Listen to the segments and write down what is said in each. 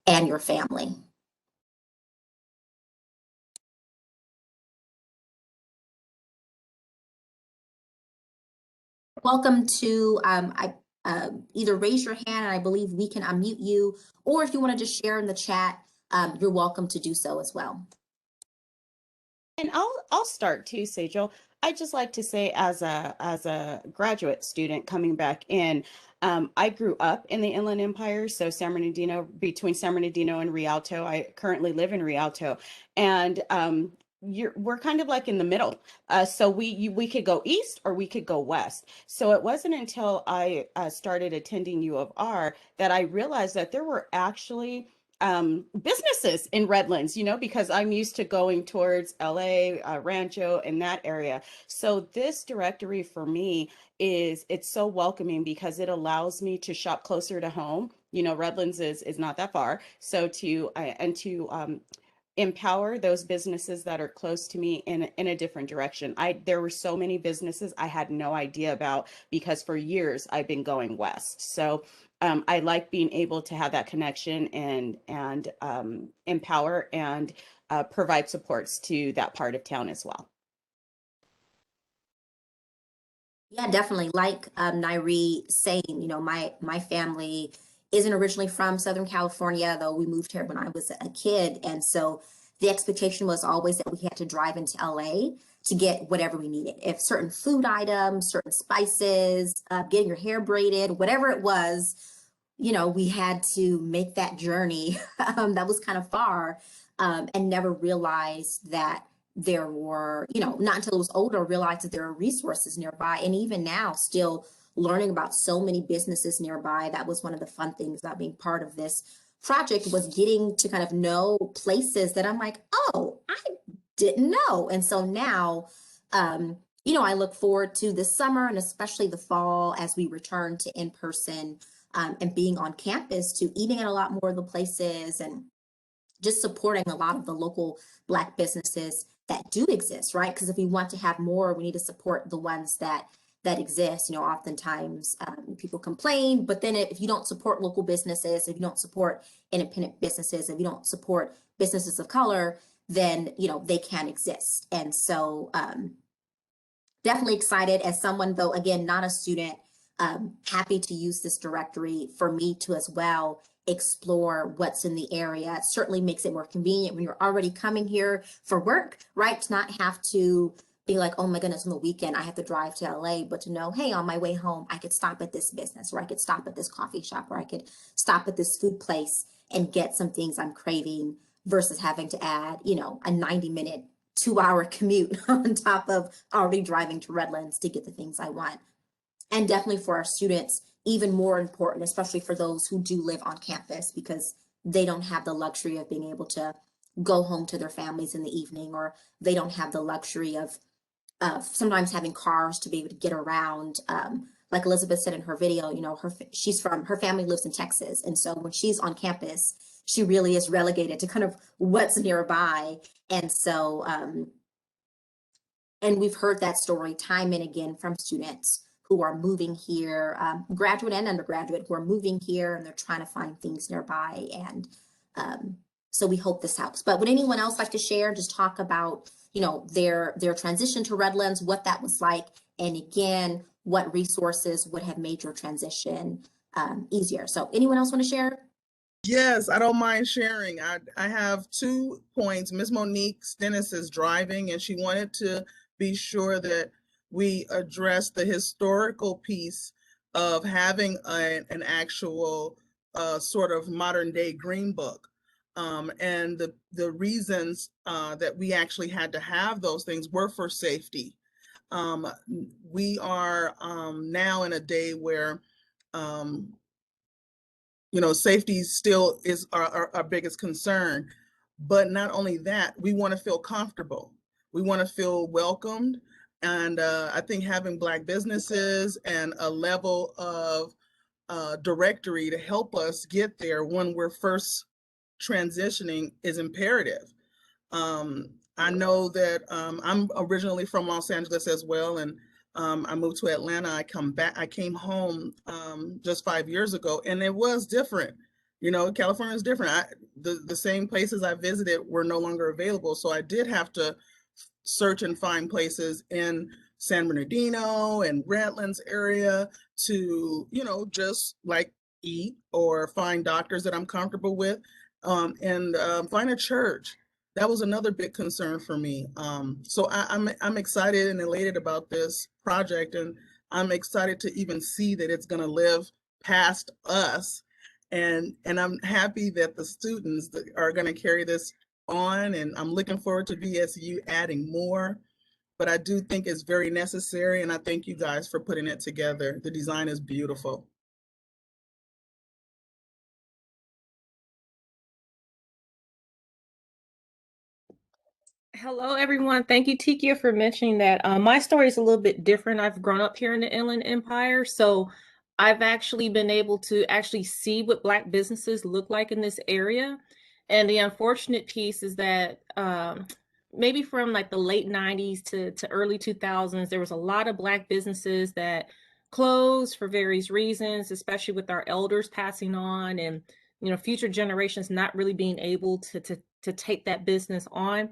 and your family. Welcome to either raise your hand and I believe we can unmute you, or if you want to just share in the chat, you're welcome to do so as well. And I'll start too, Sejal. I just like to say, as a graduate student coming back in, I grew up in the Inland Empire, so San Bernardino, between San Bernardino and Rialto. I currently live in Rialto, and we're kind of like in the middle. So we could go east or we could go west. So it wasn't until I started attending U of R that I realized that there were actually businesses in Redlands, because I'm used to going towards LA, Rancho, and that area. So this directory for me it's so welcoming because it allows me to shop closer to home. Redlands is not that far. So to empower those businesses that are close to me in a different direction. There were so many businesses I had no idea about because for years I've been going west. So I like being able to have that connection and empower and provide supports to that part of town as well. Yeah, definitely. Like Nairi saying, my family isn't originally from Southern California, though we moved here when I was a kid. And so the expectation was always that we had to drive into LA to get whatever we needed. If certain food items, certain spices, getting your hair braided, whatever it was, we had to make that journey. That was kind of far, and never realized that there were, not until I was older, realized that there are resources nearby. And even now, still learning about so many businesses nearby. That was one of the fun things about being part of this project, was getting to kind of know places that I'm like, oh, I didn't know. And so now, I look forward to this summer and especially the fall as we return to in-person and being on campus, to eating at a lot more of the places and just supporting a lot of the local Black businesses that do exist, right? Because if we want to have more, we need to support the ones that exist. Oftentimes people complain, but then if you don't support local businesses, if you don't support independent businesses, if you don't support businesses of color, then they can't exist. And so definitely excited as someone, though, again, not a student, happy to use this directory for me to as well explore what's in the area. It certainly makes it more convenient when you're already coming here for work, right? To not have to be like, oh my goodness, on the weekend, I have to drive to LA, but to know, hey, on my way home, I could stop at this business, or I could stop at this coffee shop, or I could stop at this food place and get some things I'm craving versus having to add, a 90-minute 2-hour commute on top of already driving to Redlands to get the things I want. And definitely for our students, even more important, especially for those who do live on campus, because they don't have the luxury of being able to go home to their families in the evening, or they don't have the luxury of sometimes having cars to be able to get around. Like Elizabeth said in her video, her family lives in Texas. And so when she's on campus, she really is relegated to kind of what's nearby. And so, and we've heard that story time and again from students who are moving here, graduate and undergraduate, who are moving here and they're trying to find things nearby. And so we hope this helps. But would anyone else like to share, just talk about, their transition to Redlands, what that was like, and again, what resources would have made your transition easier? So anyone else want to share? Yes, I don't mind sharing. I have 2 points. Ms. Monique Stennis is driving, and she wanted to be sure that we address the historical piece of having an actual sort of modern day green book. And the reasons that we actually had to have those things were for safety. We are now in a day where safety still is our biggest concern. But not only that, we want to feel comfortable. We want to feel welcomed. And I think having Black businesses and a level of directory to help us get there when we're first transitioning is imperative. I know that I'm originally from Los Angeles as well, and I moved to Atlanta. I came home just 5 years ago, and it was different. You know, California is different. The same places I visited were no longer available. So I did have to search and find places in San Bernardino and Redlands area to, you know, just like eat or find doctors that I'm comfortable with, and find a church. That was another big concern for me. So I'm excited and elated about this project, and I'm excited to even see that it's going to live past us. And I'm happy that the students that are going to carry this on, and I'm looking forward to VSU adding more. But I do think it's very necessary, and I thank you guys for putting it together. The design is beautiful. Hello, everyone. Thank you, Tikia, for mentioning that. My story is a little bit different. I've grown up here in the Inland Empire, so I've actually been able to actually see what Black businesses look like in this area. And the unfortunate piece is that maybe from like the late 90s to early 2000s, there was a lot of Black businesses that closed for various reasons, especially with our elders passing on and future generations not really being able to take that business on.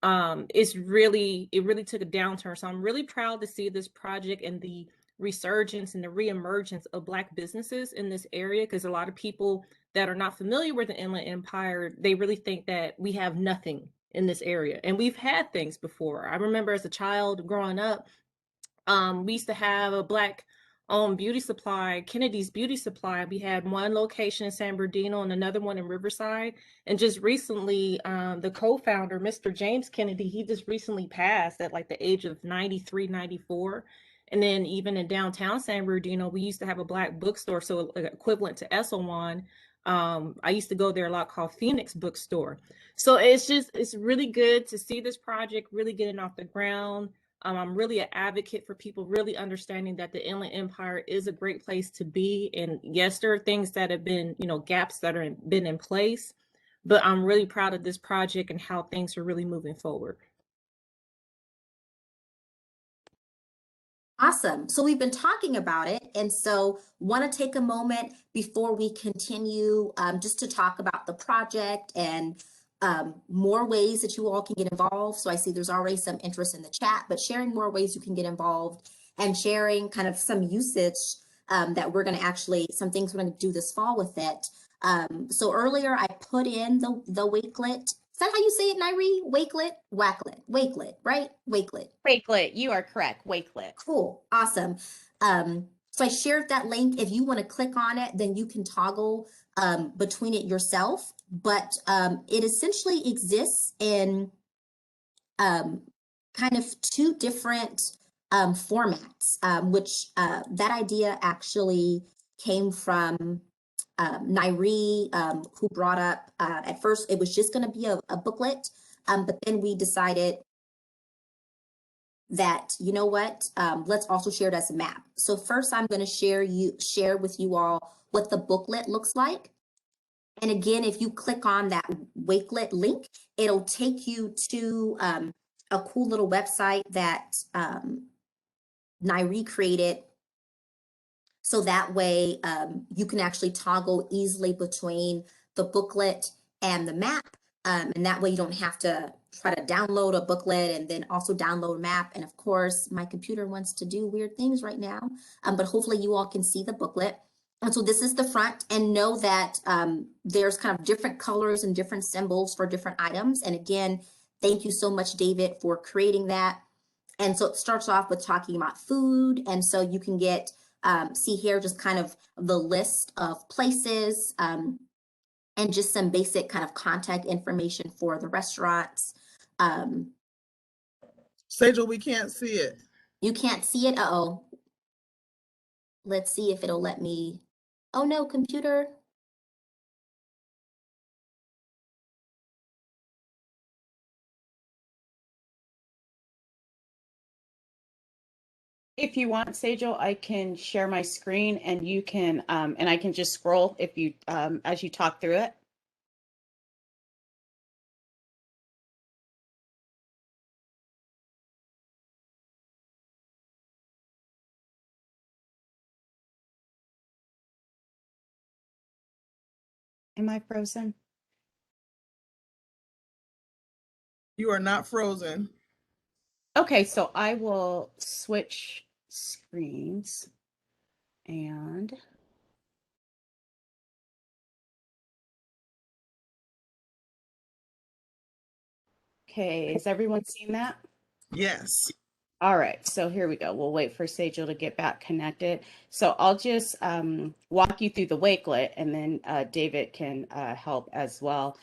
It really took a downturn. So I'm really proud to see this project and the resurgence and the reemergence of Black businesses in this area, because a lot of people that are not familiar with the Inland Empire, they really think that we have nothing in this area. And we've had things before. I remember as a child growing up, we used to have a Black owned beauty supply, Kennedy's Beauty Supply. We had one location in San Bernardino and another one in Riverside. And just recently, the co-founder, Mr. James Kennedy, he just recently passed at like the age of 93, 94. And then even in downtown San Bernardino, we used to have a Black bookstore, so equivalent to Esselwan. I used to go there a lot, called Phoenix Bookstore. So it's really good to see this project really getting off the ground. I'm really an advocate for people really understanding that the Inland Empire is a great place to be. And yes, there are things that have been, gaps that are been in place, but I'm really proud of this project and how things are really moving forward. Awesome. So we've been talking about it, and so want to take a moment before we continue, just to talk about the project and more ways that you all can get involved. So I see there's already some interest in the chat, but sharing more ways you can get involved and sharing kind of some usage that we're going to actually, some things we're going to do this fall with it. So earlier I put in the Wakelet. Is that how you say it, Nairi? Wakelet? Wakelet, right? Wakelet. Wakelet, you are correct. Wakelet. Cool. Awesome. So I shared that link. If you want to click on it, then you can toggle between it yourself. But it essentially exists in kind of two different formats, which that idea actually came from Nairi, who brought up, at first it was just going to be a booklet, but then we decided that, you know what, let's also share it as a map. So first I'm going to share with you all what the booklet looks like. And again, if you click on that Wakelet link, it'll take you to a cool little website that Nairi created. So that way you can actually toggle easily between the booklet and the map. And that way you don't have to try to download a booklet and then also download a map. And of course, my computer wants to do weird things right now, but hopefully you all can see the booklet. And so this is the front, and know that there's kind of different colors and different symbols for different items. And again, thank you so much, David, for creating that. And so it starts off with talking about food. And so you can get, see here, just kind of the list of places, and just some basic kind of contact information for the restaurants. Sejal, we can't see it. You can't see it? Uh-oh. Let's see if it'll let me. Oh no, computer. If you want, Sejal, I can share my screen and you can, and I can just scroll if you, as you talk through it. Am I frozen? You are not frozen. Okay, so I will switch screens and okay, is everyone seeing that? Yes. All right, so here we go. We'll wait for Sejal to get back connected. So I'll just walk you through the Wakelet, and then David can help as well.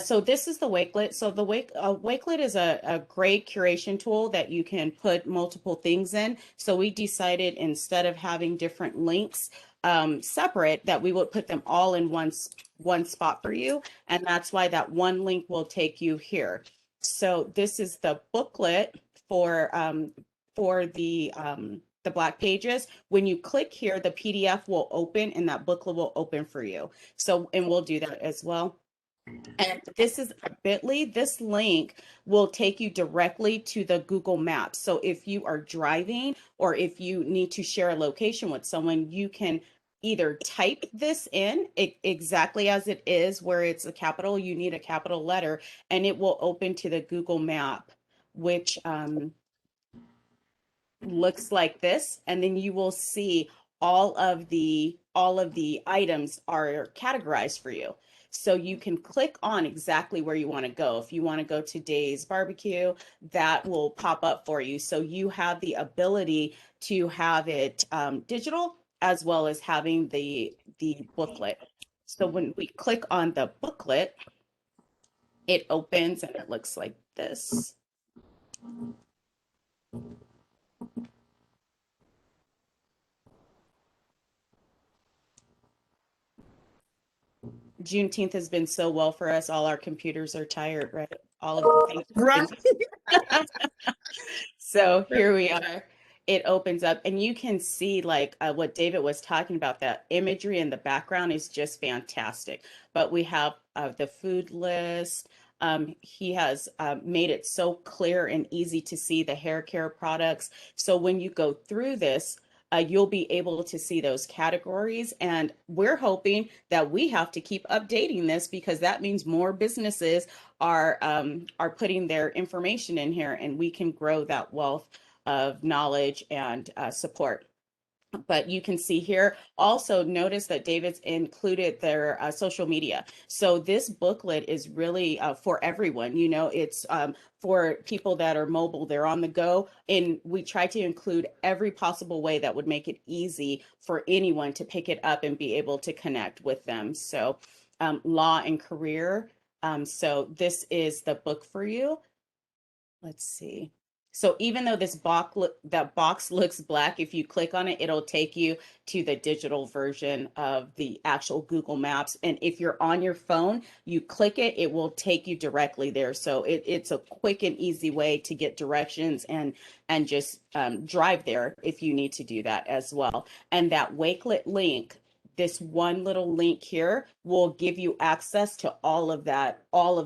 So this is the Wakelet. So the Wakelet is a great curation tool that you can put multiple things in. So we decided instead of having different links separate, that we would put them all in one spot for you, and that's why that one link will take you here. So this is the booklet for the Black Pages. When you click here, the PDF will open and that booklet will open for you. So, and we'll do that as well. And this is a bit.ly. This link will take you directly to the Google Maps. So if you are driving or if you need to share a location with someone, you can either type this in exactly as it is, where it's a capital, you need a capital letter, and it will open to the Google Map, which looks like this, and then you will see all of the items are categorized for you. So you can click on exactly where you want to go. If you want to go to Dave's Barbecue, that will pop up for you. So you have the ability to have it digital as well as having the booklet. So when we click on the booklet, it opens and it looks like this. Juneteenth has been so well for us. All our computers are tired, right? All of the things. Right. So here we are. It opens up, and you can see like what David was talking about. That imagery in the background is just fantastic. But we have the food list. He has made it so clear and easy to see the hair care products. So when you go through this, you'll be able to see those categories. And we're hoping that we have to keep updating this, because that means more businesses are putting their information in here, and we can grow that wealth of knowledge and support. But you can see here, also notice that David's included their social media. So this booklet is really for everyone. You know, it's for people that are mobile, they're on the go. And we try to include every possible way that would make it easy for anyone to pick it up and be able to connect with them. So law and career. So this is the book for you. Let's see. So even though that box looks black, if you click on it, it'll take you to the digital version of the actual Google Maps. And if you're on your phone, you click it, it will take you directly there. So it's a quick and easy way to get directions and just drive there if you need to do that as well. And that Wakelet link, this one little link here, will give you access to all of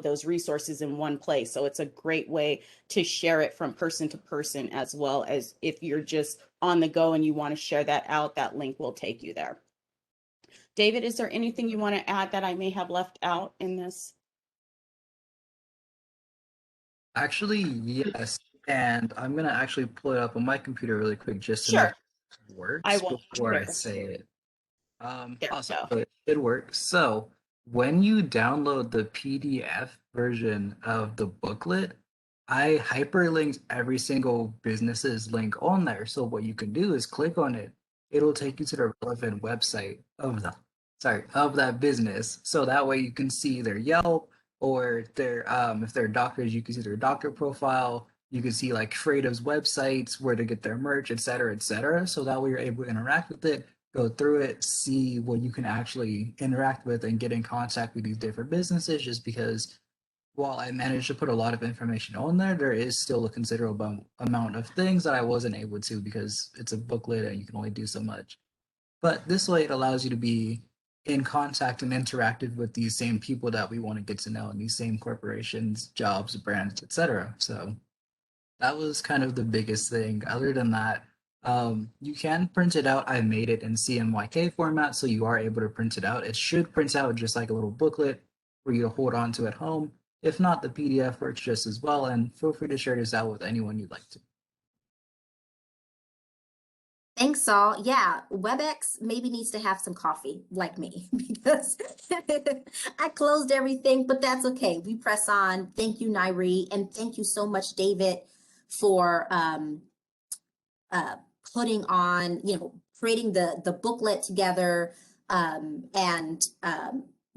those resources in one place. So it's a great way to share it from person to person, as well as if you're just on the go and you want to share that out, that link will take you there. David, is there anything you want to add that I may have left out in this? Actually, yes. And I'm gonna actually pull it up on my computer really quick just to make Sure. sure it works I will. before I Sure. say it. There we Awesome. go. So it should work. So when you download the PDF version of the booklet, I hyperlinked every single business's link on there. So what you can do is click on it. It'll take you to the relevant website of that business. So that way you can see their Yelp, or their if they're doctors, you can see their doctor profile. You can see like Fredo's websites, where to get their merch, et cetera, et cetera. So that way you're able to interact with it, go through it, see what you can actually interact with, and get in contact with these different businesses. Just because while I managed to put a lot of information on there, there is still a considerable amount of things that I wasn't able to, because it's a booklet and you can only do so much. But this way, it allows you to be in contact and interactive with these same people that we want to get to know, and these same corporations, jobs, brands, etc. So that was kind of the biggest thing. Other than that, You can print it out. I made it in CMYK format, so you are able to print it out. It should print out just like a little booklet for you to hold on to at home. If not, the PDF works just as well, and feel free to share this out with anyone you'd like to. Thanks, Saul. Yeah, WebEx maybe needs to have some coffee like me because I closed everything, but that's okay. We press on. Thank you, Nairi, and thank you so much, David, for uh, putting on, creating the booklet together, and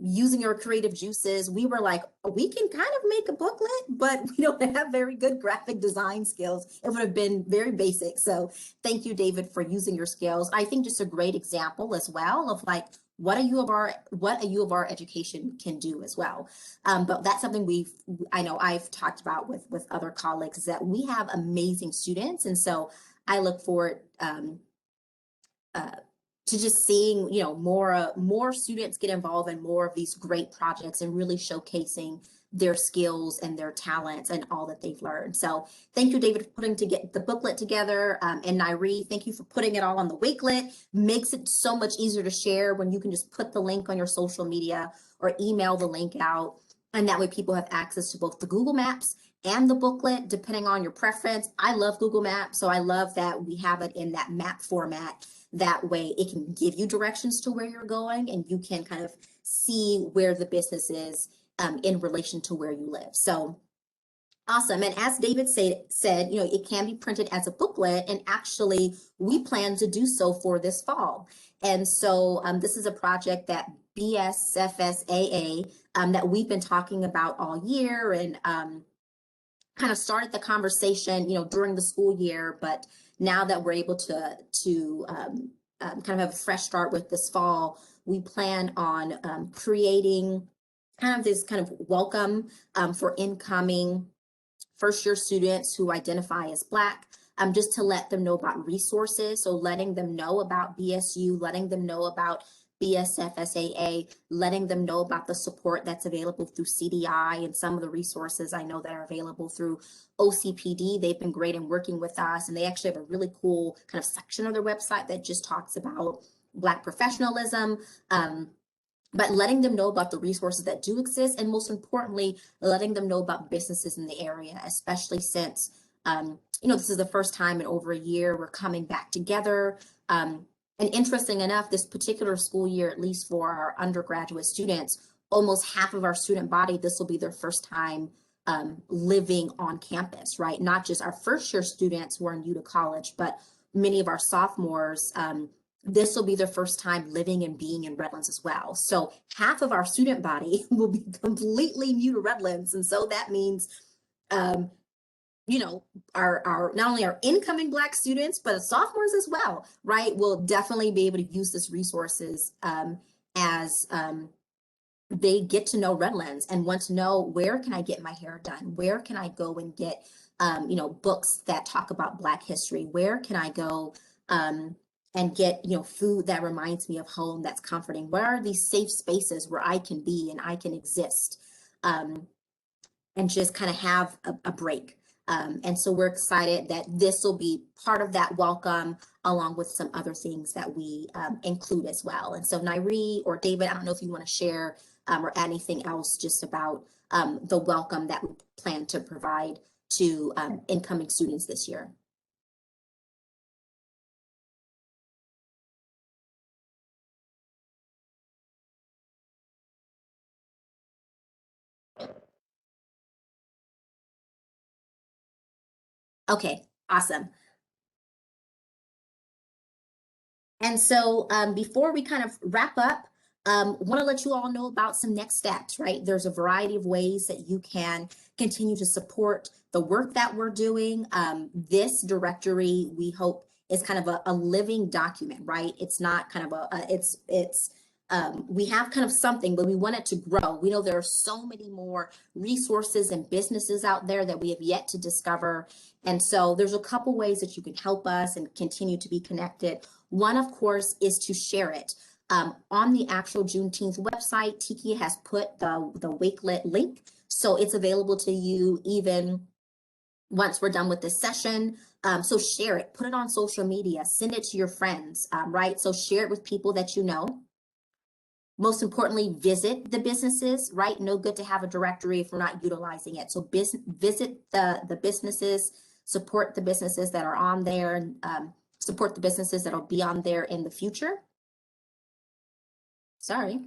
using your creative juices. We were like, we can kind of make a booklet, but we don't have very good graphic design skills. It would have been very basic. So thank you, David, for using your skills. I think just a great example as well of like what a U of R education can do as well. But that's something I know I've talked about with other colleagues, is that we have amazing students. And so I look forward to just seeing, more students get involved in more of these great projects and really showcasing their skills and their talents and all that they've learned. So thank you, David, for putting the booklet together. And Nairi, thank you for putting it all on the Wakelet. Makes it so much easier to share when you can just put the link on your social media or email the link out. And that way people have access to both the Google Maps and the booklet, depending on your preference. I love Google Maps, so I love that we have it in that map format. That way it can give you directions to where you're going, and you can kind of see where the business is in relation to where you live. So awesome. And as David said, it can be printed as a booklet, and actually we plan to do so for this fall. And so this is a project that BSFSAA that we've been talking about all year, and kind of started the conversation, during the school year, but now that we're able to kind of have a fresh start with this fall, we plan on creating kind of this kind of welcome for incoming first-year students who identify as Black, just to let them know about resources. So letting them know about BSU, letting them know about BSFSAA, letting them know about the support that's available through CDI and some of the resources I know that are available through OCPD. They've been great in working with us, and they actually have a really cool kind of section of their website that just talks about Black professionalism. But letting them know about the resources that do exist, and most importantly, letting them know about businesses in the area, especially since, this is the first time in over a year we're coming back together. And interesting enough, this particular school year, at least for our undergraduate students, almost half of our student body, this will be their first time living on campus, right? Not just our first year students who are new to college, but many of our sophomores, this will be their first time living and being in Redlands as well. So half of our student body will be completely new to Redlands. And so that means, our not only our incoming Black students, but sophomores as well, right, will definitely be able to use this resources as they get to know Redlands and want to know, where can I get my hair done? Where can I go and get, books that talk about Black history? Where can I go and get, food that reminds me of home, that's comforting? Where are these safe spaces where I can be and I can exist and just kind of have a break? And so we're excited that this will be part of that welcome, along with some other things that we include as well. And so Nairi or David, I don't know if you want to share or add anything else just about the welcome that we plan to provide to incoming students this year. Okay, awesome. And so before we kind of wrap up, want to let you all know about some next steps, right? There's a variety of ways that you can continue to support the work that we're doing. This directory, we hope, is kind of a living document, right? It's not kind of we have kind of something, but we want it to grow. We know there are so many more resources and businesses out there that we have yet to discover. And so there's a couple ways that you can help us and continue to be connected. One, of course, is to share it. On the actual Juneteenth website, Tiki has put the Wakelet link. So it's available to you even once we're done with this session. So share it, put it on social media, send it to your friends, right? So share it with people that you know. Most importantly, visit the businesses, right? No good to have a directory if we're not utilizing it. So visit the businesses, support the businesses that are on there, and support the businesses that'll be on there in the future. Sorry,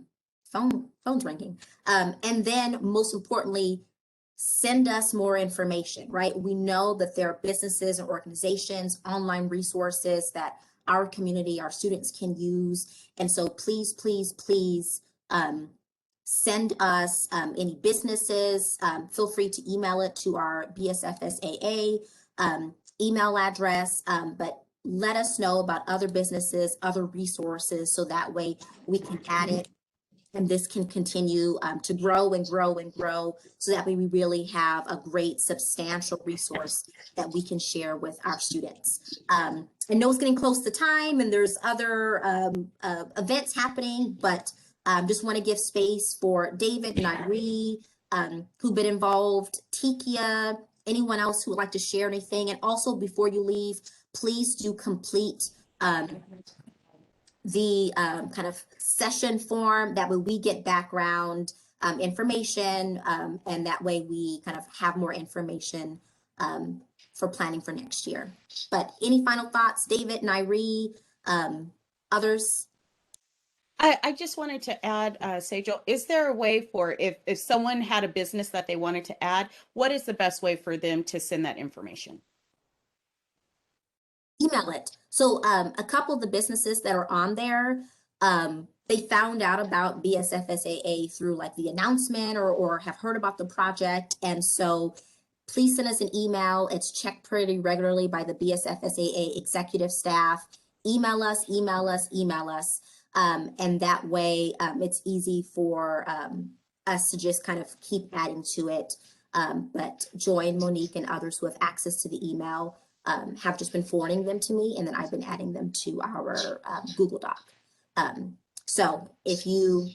phone's ringing. And then most importantly, send us more information, right? We know that there are businesses and organizations, online resources that our community, our students can use. And so please, please, please send us any businesses. Feel free to email it to our BSFSAA email address, but let us know about other businesses, other resources, so that way we can add it and this can continue to grow and grow and grow, so that way we really have a great substantial resource that we can share with our students. I know it's getting close to time and there's other events happening, but just want to give space for David, Nairi, who've been involved, Tikia, anyone else who would like to share anything. And also, before you leave, please do complete the kind of session form. That way we get background information, and that way we kind of have more information for planning for next year. But any final thoughts, David, Nairi, others? I just wanted to add, Sejal, is there a way for if someone had a business that they wanted to add, what is the best way for them to send that information? Email it. So a couple of the businesses that are on there, they found out about BSFSAA through like the announcement or have heard about the project. And so please send us an email. It's checked pretty regularly by the BSFSAA executive staff. Email us, email us, email us. And that way it's easy for us to just kind of keep adding to it. But Joy and Monique and others who have access to the email have just been forwarding them to me, and then I've been adding them to our Google Doc. So if you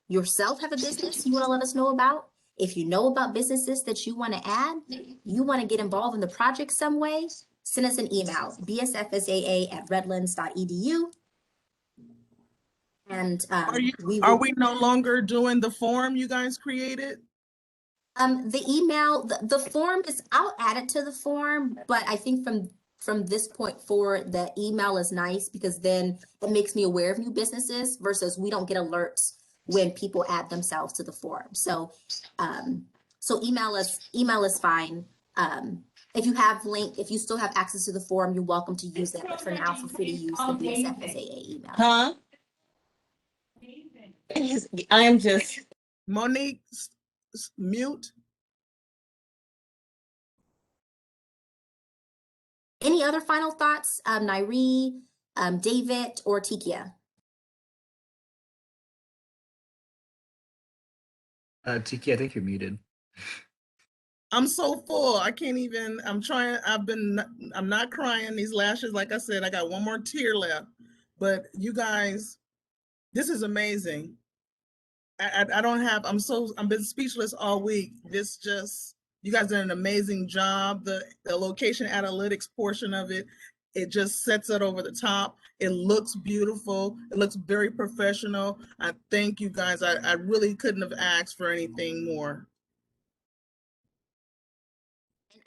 yourself have a business you want to let us know about, if you know about businesses that you want to add, you want to get involved in the project some way, send us an email, bsfsaa@redlands.edu. And Are we no longer doing the form you guys created? the email, the form is, I'll add it to the form, but I think from this point forward, the email is nice because then it makes me aware of new businesses versus we don't get alerts when people add themselves to the form. So, so email is fine. If you have if you still have access to the form, you're welcome to use that. But for now, feel free to use the BSFSAA email. Huh? I'm just. Monique, mute. Any other final thoughts, Nairi, David, or Tikia? Tiki, I think you're muted. I'm so full. I can't even, I'm trying, I'm not crying. These lashes, like I said, I got one more tear left. But you guys, this is amazing. I don't have, I've been speechless all week. You guys did an amazing job. The location analytics portion of it, it just sets it over the top. It looks beautiful. It looks very professional. I thank you guys. I really couldn't have asked for anything more.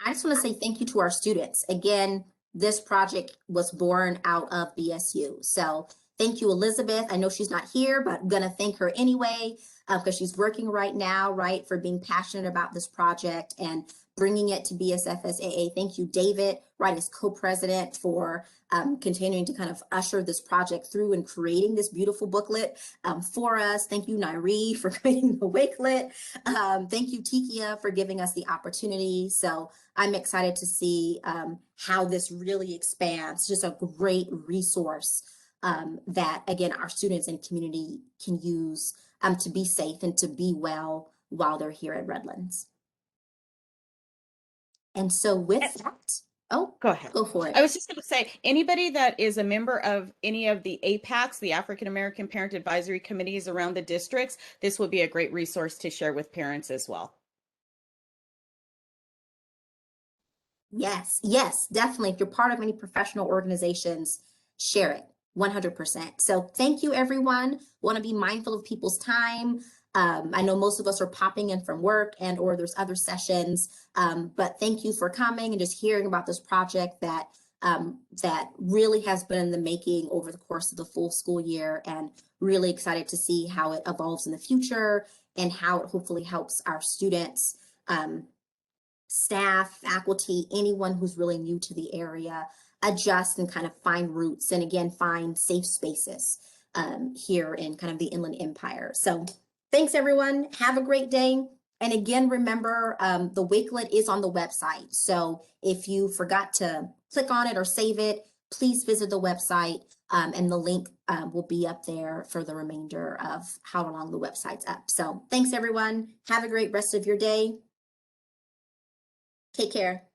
I just want to say thank you to our students. Again, this project was born out of BSU. So thank you, Elizabeth. I know she's not here, but I'm going to thank her anyway, because she's working right now, right, for being passionate about this project and bringing it to BSFSAA. Thank you, David, right, as co-president for continuing to kind of usher this project through and creating this beautiful booklet for us. Thank you, Nairi, for creating the Wakelet. Thank you, Tikia, for giving us the opportunity. So I'm excited to see how this really expands. Just a great resource that, again, our students and community can use to be safe and to be well while they're here at Redlands. And so with that, oh, Go ahead. Go for it. I was just going to say, anybody that is a member of any of the APACs, the African American Parent Advisory Committees around the districts, this would be a great resource to share with parents as well. Yes, yes, definitely. If you're part of any professional organizations, share it 100%. So thank you, everyone. Want to be mindful of people's time. I know most of us are popping in from work and or there's other sessions, but thank you for coming and just hearing about this project that really has been in the making over the course of the full school year, and really excited to see how it evolves in the future and how it hopefully helps our students, staff, faculty, anyone who's really new to the area adjust and kind of find roots and again find safe spaces here in kind of the Inland Empire. So thanks everyone. Have a great day. And again, remember the Wakelet is on the website. So if you forgot to click on it or save it, please visit the website and the link will be up there for the remainder of how long the website's up. So thanks everyone. Have a great rest of your day. Take care.